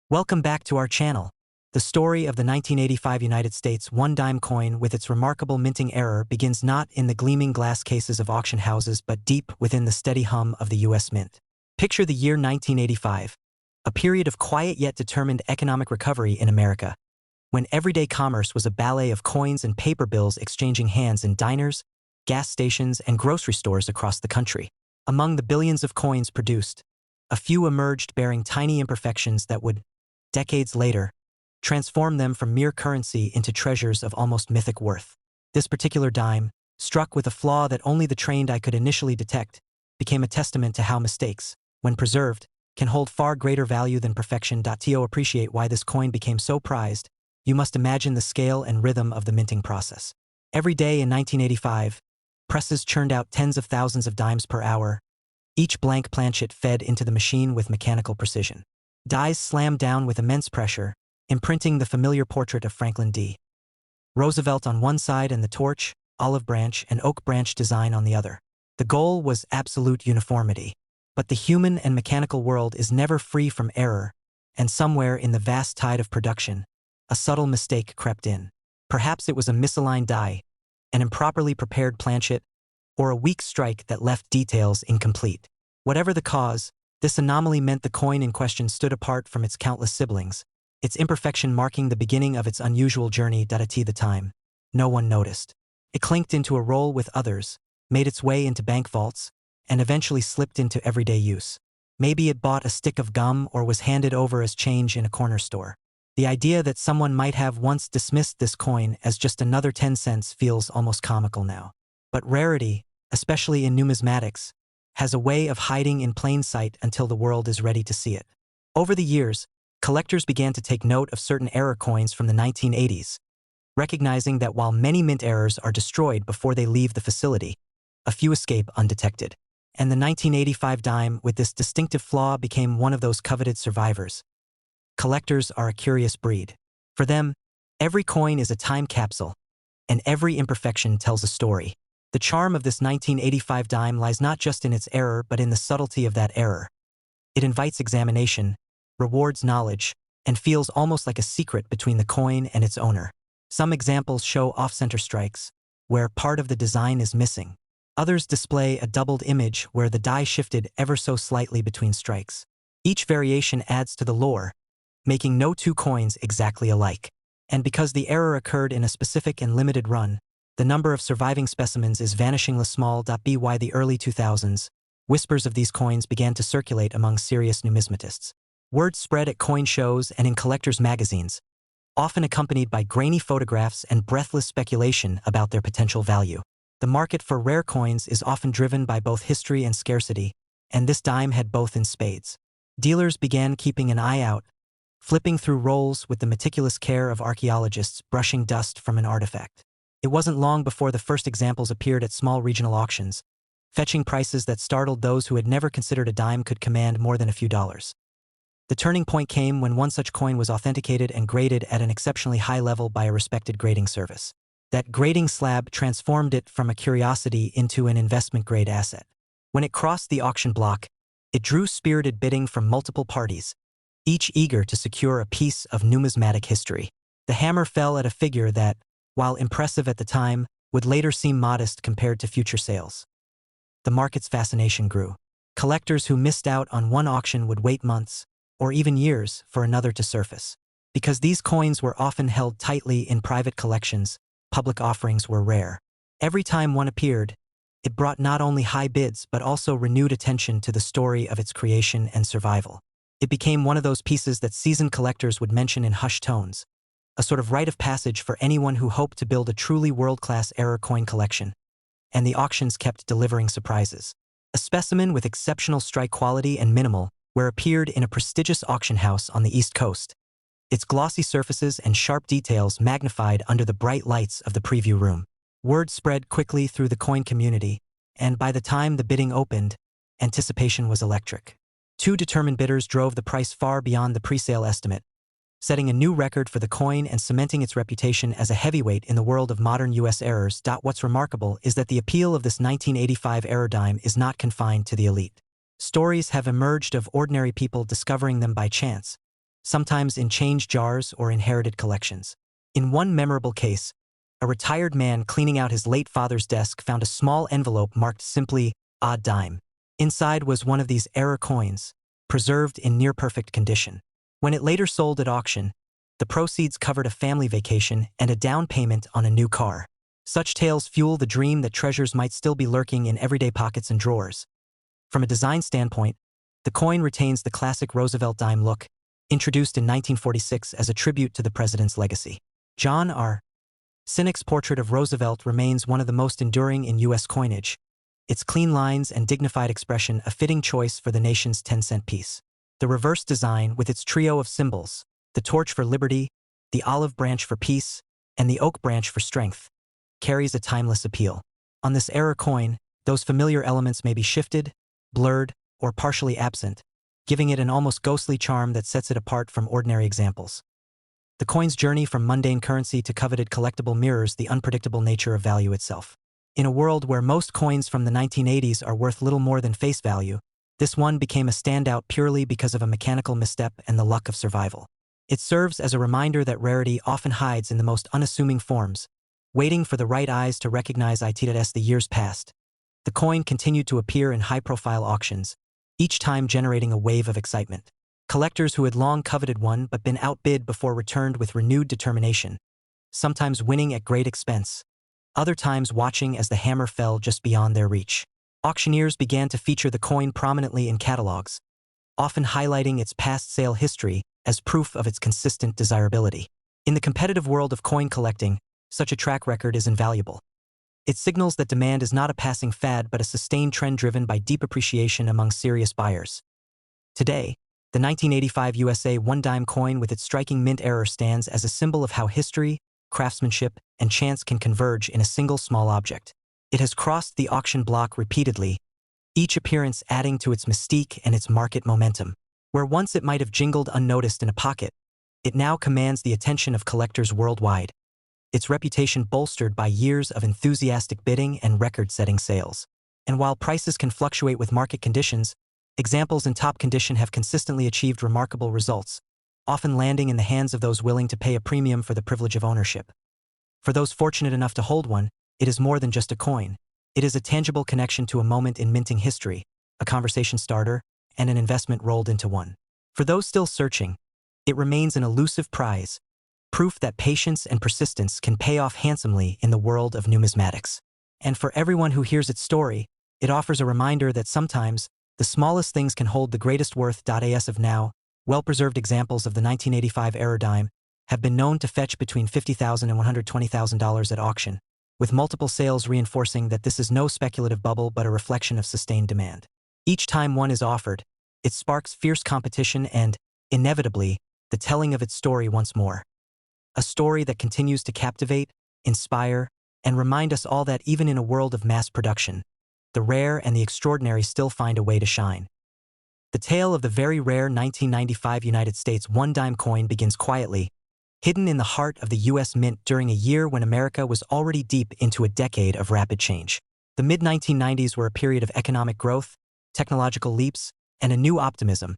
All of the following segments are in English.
Welcome back to our channel. The story of the 1985 United States one-dime coin with its remarkable minting error begins not in the gleaming glass cases of auction houses but deep within the steady hum of the U.S. Mint. Picture the year 1985, a period of quiet yet determined economic recovery in America, when everyday commerce was a ballet of coins and paper bills exchanging hands in diners, gas stations, and grocery stores across the country. Among the billions of coins produced, a few emerged bearing tiny imperfections that would, decades later, transform them from mere currency into treasures of almost mythic worth. This particular dime, struck with a flaw that only the trained eye could initially detect, became a testament to how mistakes, when preserved, can hold far greater value than perfection. To appreciate why this coin became so prized, you must imagine the scale and rhythm of the minting process. Every day in 1985, presses churned out tens of thousands of dimes per hour, each blank planchet fed into the machine with mechanical precision. Dies slammed down with immense pressure, imprinting the familiar portrait of Franklin D. Roosevelt on one side and the torch, olive branch, and oak branch design on the other. The goal was absolute uniformity. But the human and mechanical world is never free from error, and somewhere in the vast tide of production, a subtle mistake crept in. Perhaps it was a misaligned die, an improperly prepared planchet, or a weak strike that left details incomplete. Whatever the cause, this anomaly meant the coin in question stood apart from its countless siblings, its imperfection marking the beginning of its unusual journey. At the time, no one noticed. It clinked into a roll with others, made its way into bank vaults, and eventually slipped into everyday use. Maybe it bought a stick of gum or was handed over as change in a corner store. The idea that someone might have once dismissed this coin as just another 10 cents feels almost comical now. But rarity, especially in numismatics, has a way of hiding in plain sight until the world is ready to see it. Over the years, collectors began to take note of certain error coins from the 1980s, recognizing that while many mint errors are destroyed before they leave the facility, a few escape undetected. And the 1985 dime with this distinctive flaw became one of those coveted survivors. Collectors are a curious breed. For them, every coin is a time capsule, and every imperfection tells a story. The charm of this 1985 dime lies not just in its error but in the subtlety of that error. It invites examination, rewards knowledge, and feels almost like a secret between the coin and its owner. Some examples show off-center strikes, where part of the design is missing. Others display a doubled image where the die shifted ever so slightly between strikes. Each variation adds to the lore, making no two coins exactly alike. And because the error occurred in a specific and limited run, the number of surviving specimens is vanishingly small. By the early 2000s, whispers of these coins began to circulate among serious numismatists. Word spread at coin shows and in collectors' magazines, often accompanied by grainy photographs and breathless speculation about their potential value. The market for rare coins is often driven by both history and scarcity, and this dime had both in spades. Dealers began keeping an eye out, flipping through rolls with the meticulous care of archaeologists brushing dust from an artifact. It wasn't long before the first examples appeared at small regional auctions, fetching prices that startled those who had never considered a dime could command more than a few dollars. The turning point came when one such coin was authenticated and graded at an exceptionally high level by a respected grading service. That grading slab transformed it from a curiosity into an investment-grade asset. When it crossed the auction block, it drew spirited bidding from multiple parties, each eager to secure a piece of numismatic history. The hammer fell at a figure that, while impressive at the time, would later seem modest compared to future sales. The market's fascination grew. Collectors who missed out on one auction would wait months, or even years, for another to surface. Because these coins were often held tightly in private collections, public offerings were rare. Every time one appeared, it brought not only high bids but also renewed attention to the story of its creation and survival. It became one of those pieces that seasoned collectors would mention in hushed tones, a sort of rite of passage for anyone who hoped to build a truly world-class error coin collection. And the auctions kept delivering surprises. A specimen with exceptional strike quality and minimal ware appeared in a prestigious auction house on the East Coast, its glossy surfaces and sharp details magnified under the bright lights of the preview room. Word spread quickly through the coin community, and by the time the bidding opened, anticipation was electric. Two determined bidders drove the price far beyond the pre-sale estimate, setting a new record for the coin and cementing its reputation as a heavyweight in the world of modern U.S. errors. What's remarkable is that the appeal of this 1985 error dime is not confined to the elite. Stories have emerged of ordinary people discovering them by chance, sometimes in change jars or inherited collections. In one memorable case, a retired man cleaning out his late father's desk found a small envelope marked simply, "Odd Dime." Inside was one of these error coins, preserved in near-perfect condition. When it later sold at auction, the proceeds covered a family vacation and a down payment on a new car. Such tales fuel the dream that treasures might still be lurking in everyday pockets and drawers. From a design standpoint, the coin retains the classic Roosevelt dime look, introduced in 1946 as a tribute to the president's legacy. John R. Sinek's portrait of Roosevelt remains one of the most enduring in U.S. coinage, its clean lines and dignified expression a fitting choice for the nation's 10-cent piece. The reverse design, with its trio of symbols, the torch for liberty, the olive branch for peace, and the oak branch for strength, carries a timeless appeal. On this error coin, those familiar elements may be shifted, blurred, or partially absent, giving it an almost ghostly charm that sets it apart from ordinary examples. The coin's journey from mundane currency to coveted collectible mirrors the unpredictable nature of value itself. In a world where most coins from the 1980s are worth little more than face value, this one became a standout purely because of a mechanical misstep and the luck of survival. It serves as a reminder that rarity often hides in the most unassuming forms, waiting for the right eyes to recognize it. As the years passed, the coin continued to appear in high-profile auctions, each time generating a wave of excitement. Collectors who had long coveted one but been outbid before returned with renewed determination, sometimes winning at great expense, other times watching as the hammer fell just beyond their reach. Auctioneers began to feature the coin prominently in catalogs, often highlighting its past sale history as proof of its consistent desirability. In the competitive world of coin collecting, such a track record is invaluable. It signals that demand is not a passing fad but a sustained trend driven by deep appreciation among serious buyers. Today, the 1985 USA one-dime coin with its striking mint error stands as a symbol of how history, craftsmanship, and chance can converge in a single small object. It has crossed the auction block repeatedly, each appearance adding to its mystique and its market momentum. Where once it might have jingled unnoticed in a pocket, it now commands the attention of collectors worldwide, its reputation bolstered by years of enthusiastic bidding and record-setting sales. And while prices can fluctuate with market conditions, examples in top condition have consistently achieved remarkable results, often landing in the hands of those willing to pay a premium for the privilege of ownership. For those fortunate enough to hold one, it is more than just a coin. It is a tangible connection to a moment in minting history, a conversation starter, and an investment rolled into one. For those still searching, it remains an elusive prize, proof that patience and persistence can pay off handsomely in the world of numismatics. And for everyone who hears its story, it offers a reminder that sometimes, the smallest things can hold the greatest worth. As of now, well-preserved examples of the 1985 error dime have been known to fetch between $50,000 and $120,000 at auction, with multiple sales reinforcing that this is no speculative bubble but a reflection of sustained demand. Each time one is offered, it sparks fierce competition and, inevitably, the telling of its story once more. A story that continues to captivate, inspire, and remind us all that even in a world of mass production, the rare and the extraordinary still find a way to shine. The tale of the very rare 1995 United States one-dime coin begins quietly, hidden in the heart of the U.S. Mint during a year when America was already deep into a decade of rapid change. The mid-1990s were a period of economic growth, technological leaps, and a new optimism.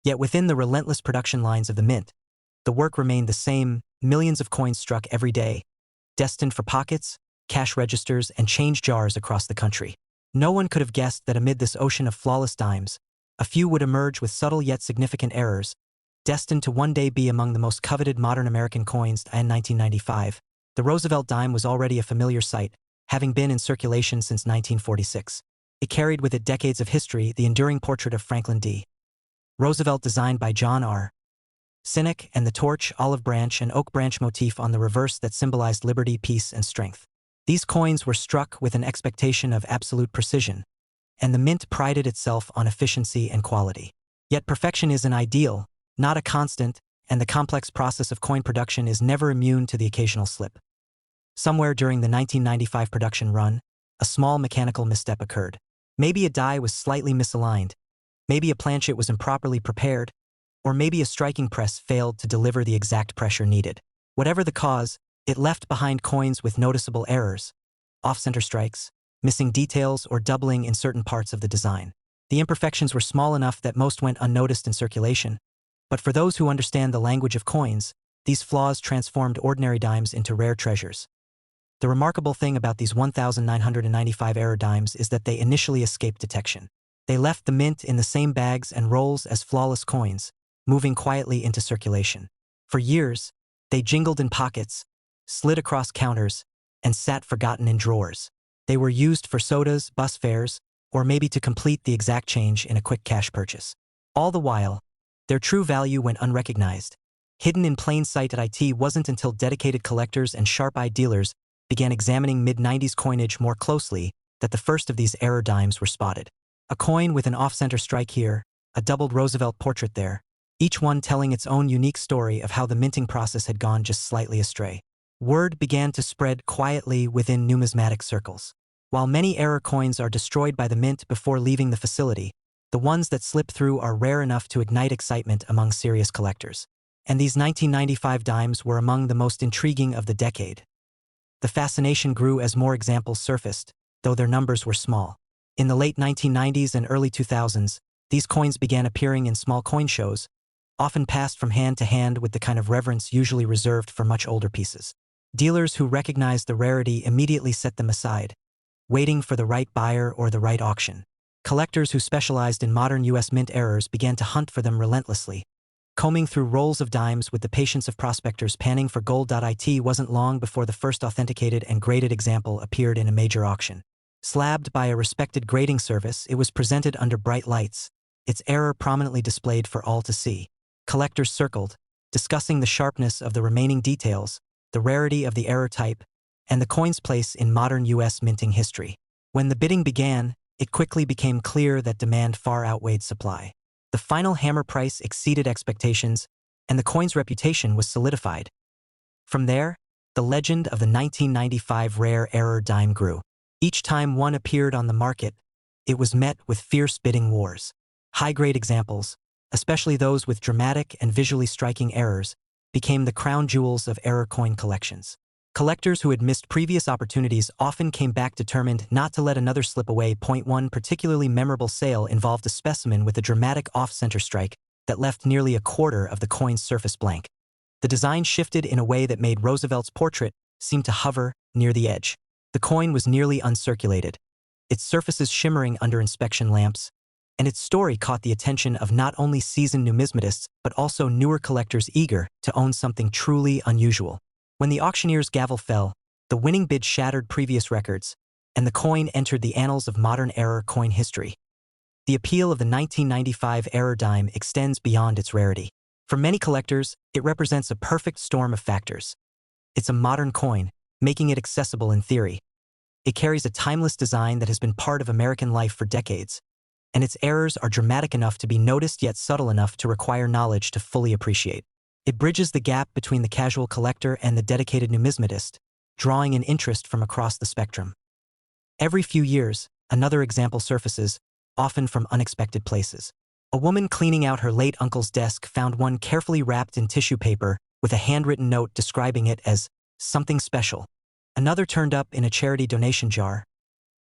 Yet within the relentless production lines of the Mint, the work remained the same: millions of coins struck every day, destined for pockets, cash registers, and change jars across the country. No one could have guessed that amid this ocean of flawless dimes, a few would emerge with subtle yet significant errors, destined to one day be among the most coveted modern American coins. In 1995, the Roosevelt dime was already a familiar sight, having been in circulation since 1946. It carried with it decades of history, the enduring portrait of Franklin D. Roosevelt designed by John R. Sinek, and the torch, olive branch, and oak branch motif on the reverse that symbolized liberty, peace, and strength. These coins were struck with an expectation of absolute precision, and the Mint prided itself on efficiency and quality. Yet perfection is an ideal, not a constant, and the complex process of coin production is never immune to the occasional slip. Somewhere during the 1995 production run, a small mechanical misstep occurred. Maybe a die was slightly misaligned, maybe a planchet was improperly prepared, or maybe a striking press failed to deliver the exact pressure needed. Whatever the cause, it left behind coins with noticeable errors, off-center strikes, missing details, or doubling in certain parts of the design. The imperfections were small enough that most went unnoticed in circulation, But for those who understand the language of coins, these flaws transformed ordinary dimes into rare treasures. The remarkable thing about these 1,995 error dimes is that they initially escaped detection. They left the mint in the same bags and rolls as flawless coins, moving quietly into circulation. For years, they jingled in pockets, slid across counters, and sat forgotten in drawers. They were used for sodas, bus fares, or maybe to complete the exact change in a quick cash purchase. All the while, their true value went unrecognized. Hidden in plain sight at IT wasn't until dedicated collectors and sharp-eyed dealers began examining mid-90s coinage more closely that the first of these error dimes were spotted. A coin with an off-center strike here, a doubled Roosevelt portrait there, each one telling its own unique story of how the minting process had gone just slightly astray. Word began to spread quietly within numismatic circles. While many error coins are destroyed by the mint before leaving the facility, the ones that slip through are rare enough to ignite excitement among serious collectors. And these 1995 dimes were among the most intriguing of the decade. The fascination grew as more examples surfaced, though their numbers were small. In the late 1990s and early 2000s, these coins began appearing in small coin shows, often passed from hand to hand with the kind of reverence usually reserved for much older pieces. Dealers who recognized the rarity immediately set them aside, waiting for the right buyer or the right auction. Collectors who specialized in modern U.S. mint errors began to hunt for them relentlessly, combing through rolls of dimes with the patience of prospectors panning for gold. It wasn't long before the first authenticated and graded example appeared in a major auction. Slabbed by a respected grading service, it was presented under bright lights, its error prominently displayed for all to see. Collectors circled, discussing the sharpness of the remaining details, the rarity of the error type, and the coin's place in modern U.S. minting history. When the bidding began, it quickly became clear that demand far outweighed supply. The final hammer price exceeded expectations, and the coin's reputation was solidified. From there, the legend of the 1995 rare error dime grew. Each time one appeared on the market, it was met with fierce bidding wars. High-grade examples, especially those with dramatic and visually striking errors, became the crown jewels of error coin collections. Collectors who had missed previous opportunities often came back determined not to let another slip away. One particularly memorable sale involved a specimen with a dramatic off-center strike that left nearly a quarter of the coin's surface blank. The design shifted in a way that made Roosevelt's portrait seem to hover near the edge. The coin was nearly uncirculated, its surfaces shimmering under inspection lamps, and its story caught the attention of not only seasoned numismatists but also newer collectors eager to own something truly unusual. When the auctioneer's gavel fell, the winning bid shattered previous records, and the coin entered the annals of modern error coin history. The appeal of the 1995 error dime extends beyond its rarity. For many collectors, it represents a perfect storm of factors. It's a modern coin, making it accessible in theory. It carries a timeless design that has been part of American life for decades, and its errors are dramatic enough to be noticed yet subtle enough to require knowledge to fully appreciate. It bridges the gap between the casual collector and the dedicated numismatist, drawing an interest from across the spectrum. Every few years, another example surfaces, often from unexpected places. A woman cleaning out her late uncle's desk found one carefully wrapped in tissue paper with a handwritten note describing it as something special. Another turned up in a charity donation jar,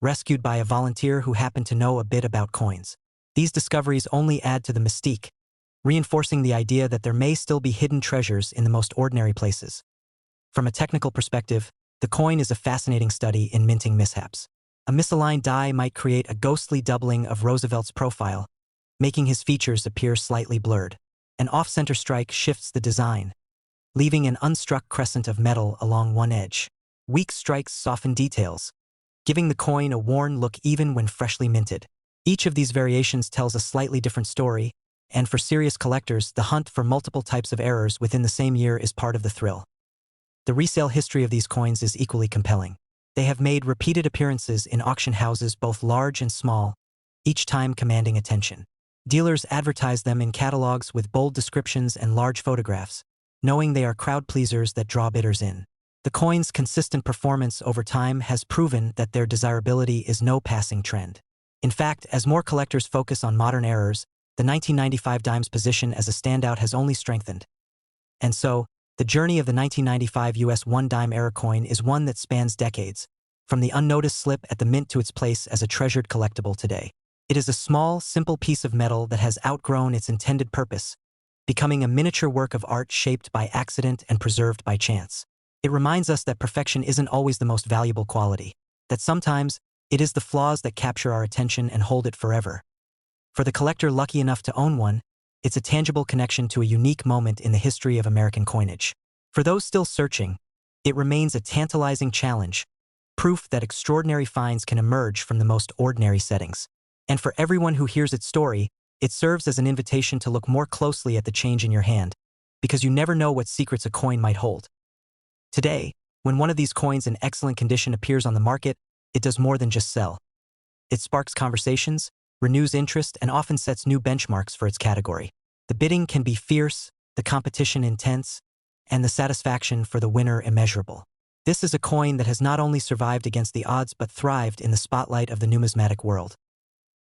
rescued by a volunteer who happened to know a bit about coins. These discoveries only add to the mystique, reinforcing the idea that there may still be hidden treasures in the most ordinary places. From a technical perspective, the coin is a fascinating study in minting mishaps. A misaligned die might create a ghostly doubling of Roosevelt's profile, making his features appear slightly blurred. An off-center strike shifts the design, leaving an unstruck crescent of metal along one edge. Weak strikes soften details, giving the coin a worn look even when freshly minted. Each of these variations tells a slightly different story, and for serious collectors, the hunt for multiple types of errors within the same year is part of the thrill. The resale history of these coins is equally compelling. They have made repeated appearances in auction houses both large and small, each time commanding attention. Dealers advertise them in catalogs with bold descriptions and large photographs, knowing they are crowd pleasers that draw bidders in. The coin's consistent performance over time has proven that their desirability is no passing trend. In fact, as more collectors focus on modern errors, the 1995 dime's position as a standout has only strengthened. And so, the journey of the 1995 U.S. one-dime error coin is one that spans decades, from the unnoticed slip at the mint to its place as a treasured collectible today. It is a small, simple piece of metal that has outgrown its intended purpose, becoming a miniature work of art shaped by accident and preserved by chance. It reminds us that perfection isn't always the most valuable quality, that sometimes it is the flaws that capture our attention and hold it forever. For the collector lucky enough to own one, it's a tangible connection to a unique moment in the history of American coinage. For those still searching, it remains a tantalizing challenge, proof that extraordinary finds can emerge from the most ordinary settings. And for everyone who hears its story, it serves as an invitation to look more closely at the change in your hand, because you never know what secrets a coin might hold. Today, when one of these coins in excellent condition appears on the market, it does more than just sell. It sparks conversations, renews interest, and often sets new benchmarks for its category. The bidding can be fierce, the competition intense, and the satisfaction for the winner immeasurable. This is a coin that has not only survived against the odds but thrived in the spotlight of the numismatic world.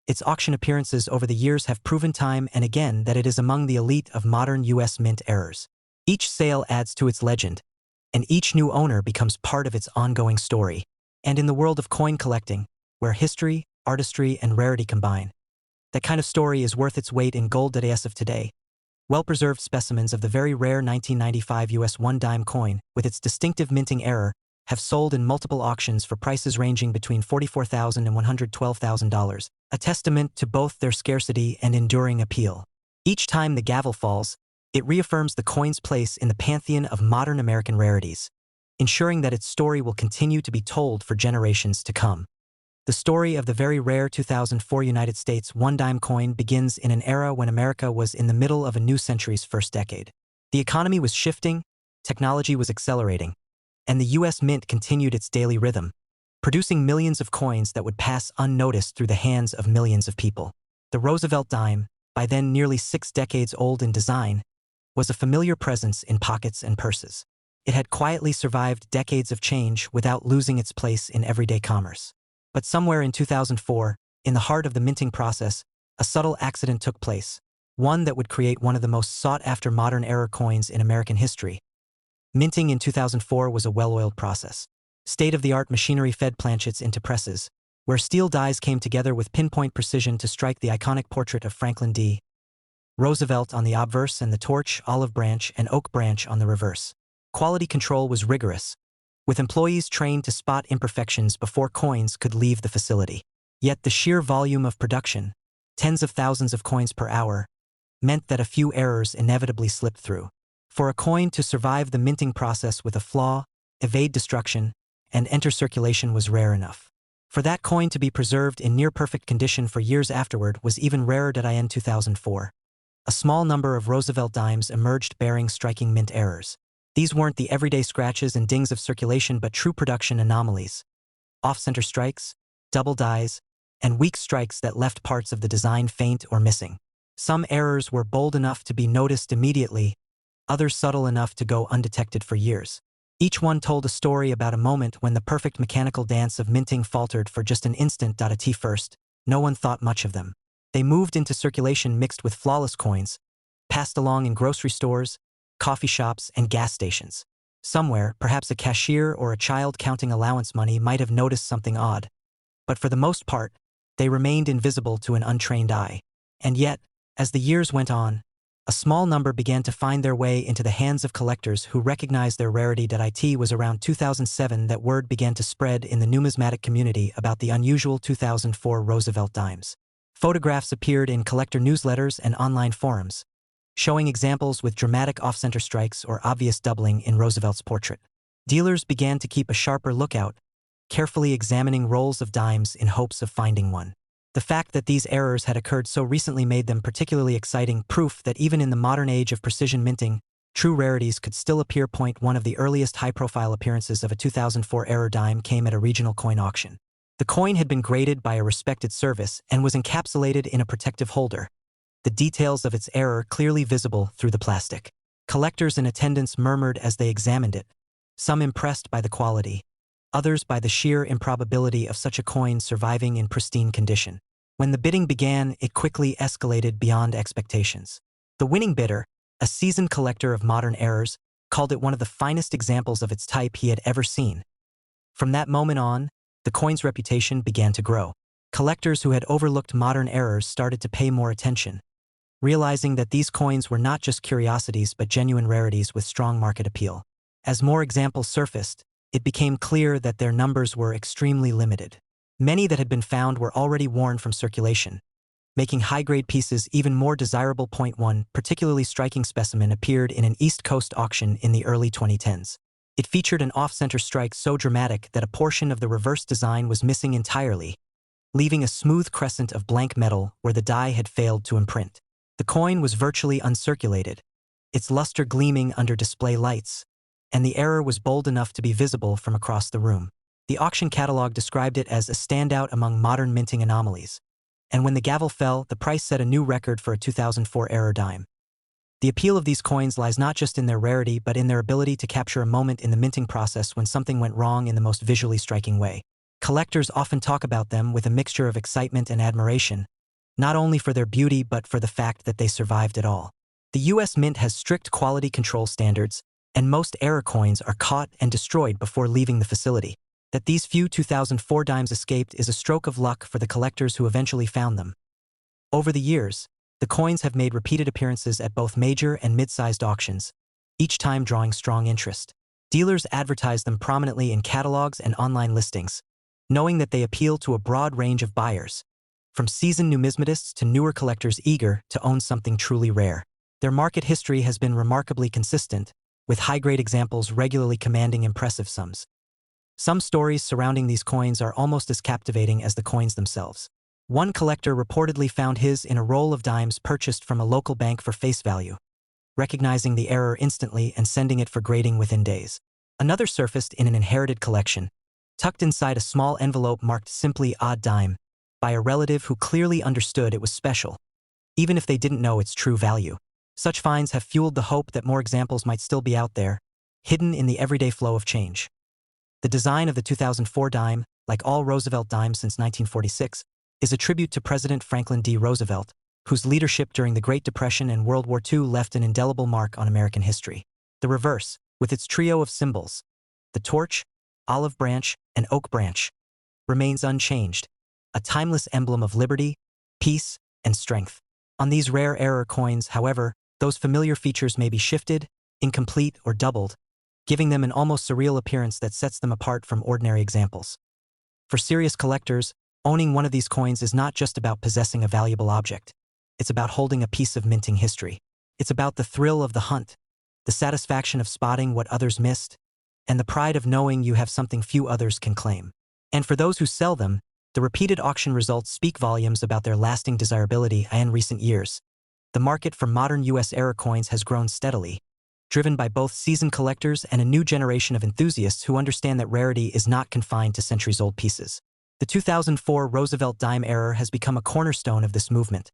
Its auction appearances over the years have proven time and again that it is among the elite of modern U.S. mint errors. Each sale adds to its legend, and each new owner becomes part of its ongoing story. And in the world of coin collecting, where history, artistry, and rarity combine, that kind of story is worth its weight in gold. As of today, well-preserved specimens of the very rare 1995 U.S. one-dime coin, with its distinctive minting error, have sold in multiple auctions for prices ranging between $44,000 and $112,000, a testament to both their scarcity and enduring appeal. Each time the gavel falls, it reaffirms the coin's place in the pantheon of modern American rarities, ensuring that its story will continue to be told for generations to come. The story of the very rare 2004 United States one-dime coin begins in an era when America was in the middle of a new century's first decade. The economy was shifting, technology was accelerating, and the U.S. Mint continued its daily rhythm, producing millions of coins that would pass unnoticed through the hands of millions of people. The Roosevelt dime, by then nearly 6 decades old in design, was a familiar presence in pockets and purses. It had quietly survived decades of change without losing its place in everyday commerce. But somewhere in 2004, in the heart of the minting process, a subtle accident took place, one that would create one of the most sought-after modern era coins in American history. Minting in 2004 was a well-oiled process. State-of-the-art machinery fed planchets into presses, where steel dies came together with pinpoint precision to strike the iconic portrait of Franklin D. Roosevelt on the obverse and the torch, olive branch, and oak branch on the reverse. Quality control was rigorous, with employees trained to spot imperfections before coins could leave the facility. Yet the sheer volume of production, tens of thousands of coins per hour, meant that a few errors inevitably slipped through. For a coin to survive the minting process with a flaw, evade destruction, and enter circulation was rare enough. For that coin to be preserved in near-perfect condition for years afterward was even rarer. In 2004, a small number of Roosevelt dimes emerged bearing striking mint errors. These weren't the everyday scratches and dings of circulation but true production anomalies. Off-center strikes, double dies, and weak strikes that left parts of the design faint or missing. Some errors were bold enough to be noticed immediately, others subtle enough to go undetected for years. Each one told a story about a moment when the perfect mechanical dance of minting faltered for just an instant. At first, no one thought much of them. They moved into circulation mixed with flawless coins, passed along in grocery stores, coffee shops, and gas stations. Somewhere, perhaps a cashier or a child counting allowance money might have noticed something odd. But for the most part, they remained invisible to an untrained eye. And yet, as the years went on, a small number began to find their way into the hands of collectors who recognized their rarity. It was around 2007 that word began to spread in the numismatic community about the unusual 2004 Roosevelt dimes. Photographs appeared in collector newsletters and online forums, showing examples with dramatic off-center strikes or obvious doubling in Roosevelt's portrait. Dealers began to keep a sharper lookout, carefully examining rolls of dimes in hopes of finding one. The fact that these errors had occurred so recently made them particularly exciting, proof that even in the modern age of precision minting, true rarities could still appear. One of the earliest high-profile appearances of a 2004 error dime came at a regional coin auction. The coin had been graded by a respected service and was encapsulated in a protective holder, the details of its error clearly visible through the plastic. Collectors in attendance murmured as they examined it, some impressed by the quality, others by the sheer improbability of such a coin surviving in pristine condition. When the bidding began, it quickly escalated beyond expectations. The winning bidder, a seasoned collector of modern errors, called it one of the finest examples of its type he had ever seen. From that moment on, the coin's reputation began to grow. Collectors who had overlooked modern errors started to pay more attention, realizing that these coins were not just curiosities but genuine rarities with strong market appeal. As more examples surfaced, it became clear that their numbers were extremely limited. Many that had been found were already worn from circulation, making high-grade pieces even more desirable. One particularly striking specimen appeared in an East Coast auction in the early 2010s. It featured an off-center strike so dramatic that a portion of the reverse design was missing entirely, leaving a smooth crescent of blank metal where the die had failed to imprint. The coin was virtually uncirculated, its luster gleaming under display lights, and the error was bold enough to be visible from across the room. The auction catalog described it as a standout among modern minting anomalies, and when the gavel fell, the price set a new record for a 2004 error dime. The appeal of these coins lies not just in their rarity but in their ability to capture a moment in the minting process when something went wrong in the most visually striking way. Collectors often talk about them with a mixture of excitement and admiration, not only for their beauty but for the fact that they survived it all. The U.S. Mint has strict quality control standards, and most error coins are caught and destroyed before leaving the facility. That these few 2004 dimes escaped is a stroke of luck for the collectors who eventually found them. Over the years, the coins have made repeated appearances at both major and mid-sized auctions, each time drawing strong interest. Dealers advertise them prominently in catalogs and online listings, knowing that they appeal to a broad range of buyers, from seasoned numismatists to newer collectors eager to own something truly rare. Their market history has been remarkably consistent, with high-grade examples regularly commanding impressive sums. Some stories surrounding these coins are almost as captivating as the coins themselves. One collector reportedly found his in a roll of dimes purchased from a local bank for face value, recognizing the error instantly and sending it for grading within days. Another surfaced in an inherited collection, tucked inside a small envelope marked simply odd dime, by a relative who clearly understood it was special, even if they didn't know its true value. Such finds have fueled the hope that more examples might still be out there, hidden in the everyday flow of change. The design of the 2004 dime, like all Roosevelt dimes since 1946, is a tribute to President Franklin D. Roosevelt, whose leadership during the Great Depression and World War II left an indelible mark on American history. The reverse, with its trio of symbols, the torch, olive branch, and oak branch, remains unchanged, a timeless emblem of liberty, peace, and strength. On these rare error coins, however, those familiar features may be shifted, incomplete, or doubled, giving them an almost surreal appearance that sets them apart from ordinary examples. For serious collectors, owning one of these coins is not just about possessing a valuable object. It's about holding a piece of minting history. It's about the thrill of the hunt, the satisfaction of spotting what others missed, and the pride of knowing you have something few others can claim. And for those who sell them, the repeated auction results speak volumes about their lasting desirability. In recent years, the market for modern U.S. error coins has grown steadily, driven by both seasoned collectors and a new generation of enthusiasts who understand that rarity is not confined to centuries-old pieces. The 2004 Roosevelt dime error has become a cornerstone of this movement,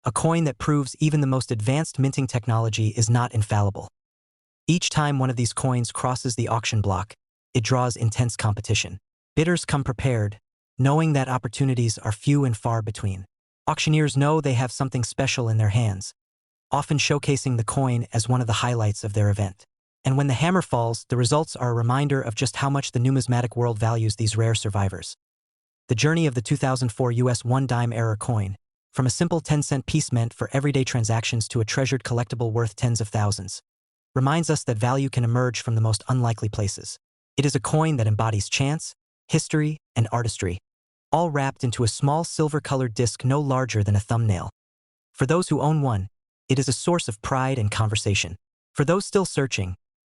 a coin that proves even the most advanced minting technology is not infallible. Each time one of these coins crosses the auction block, it draws intense competition. Bidders come prepared, knowing that opportunities are few and far between. Auctioneers know they have something special in their hands, often showcasing the coin as one of the highlights of their event. And when the hammer falls, the results are a reminder of just how much the numismatic world values these rare survivors. The journey of the 2004 U.S. $1 error coin, from a simple 10-cent piece meant for everyday transactions to a treasured collectible worth tens of thousands, reminds us that value can emerge from the most unlikely places. It is a coin that embodies chance, history, and artistry, all wrapped into a small silver-colored disc no larger than a thumbnail. For those who own one, it is a source of pride and conversation. For those still searching,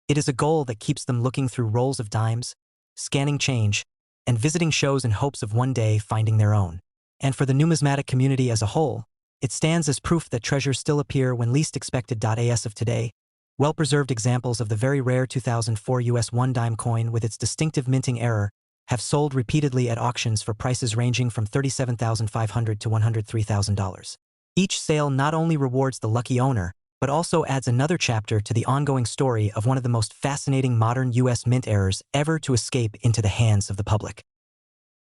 it is a goal that keeps them looking through rolls of dimes, scanning change, and visiting shows in hopes of one day finding their own. And for the numismatic community as a whole, it stands as proof that treasures still appear when least expected. As of today, well-preserved examples of the very rare 2004 U.S. $1 coin with its distinctive minting error have sold repeatedly at auctions for prices ranging from $37,500 to $103,000. Each sale not only rewards the lucky owner, but also adds another chapter to the ongoing story of one of the most fascinating modern U.S. mint errors ever to escape into the hands of the public.